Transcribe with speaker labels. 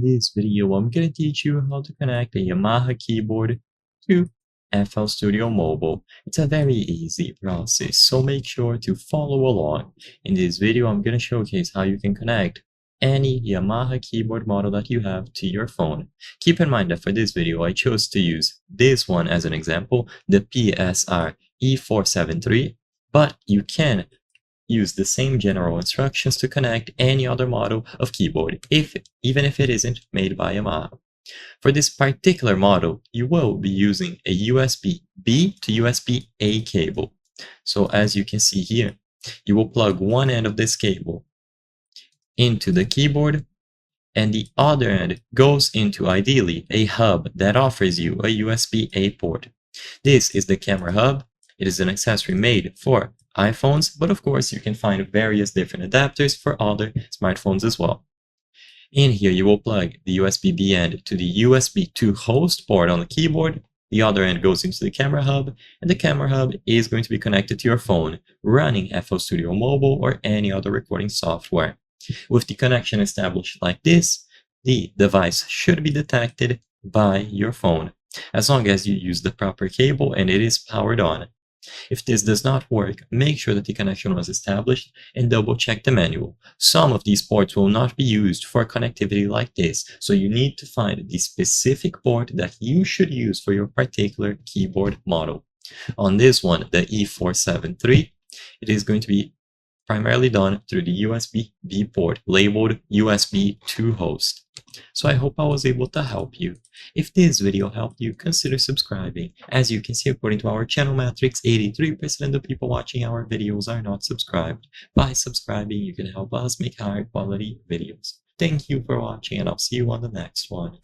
Speaker 1: this video, I'm going to teach you how to connect a Yamaha keyboard to FL Studio Mobile. It's a very easy process, so make sure to follow along. In this video, I'm going to showcase how you can connect any Yamaha keyboard model that you have to your phone. Keep in mind that for this video, I chose to use this one as an example, the PSR E473, but you can use the same general instructions to connect any other model of keyboard, even if it isn't made by Yamaha. For this particular model, you will be using a USB-B to USB-A cable. So as you can see here, you will plug one end of this cable into the keyboard, and the other end goes into, ideally, a hub that offers you a USB-A port. This is the camera hub. It is an accessory made for iPhones, but of course you can find various different adapters for other smartphones as well. In here you will plug the USB-B end to the USB to host port on the keyboard, the other end goes into the camera hub, and the camera hub is going to be connected to your phone, running FL Studio Mobile or any other recording software. With the connection established like this, the device should be detected by your phone, as long as you use the proper cable and it is powered on. If this does not work, make sure that the connection was established and double check the manual. Some of these ports will not be used for connectivity like this, so you need to find the specific port that you should use for your particular keyboard model. On this one, the E473, it is going to be primarily done through the USB-B port labeled USB to host. So I hope I was able to help you. If this video helped you, consider subscribing. As you can see, according to our channel metrics, 83% of the people watching our videos are not subscribed. By subscribing, you can help us make higher quality videos. Thank you for watching, and I'll see you on the next one.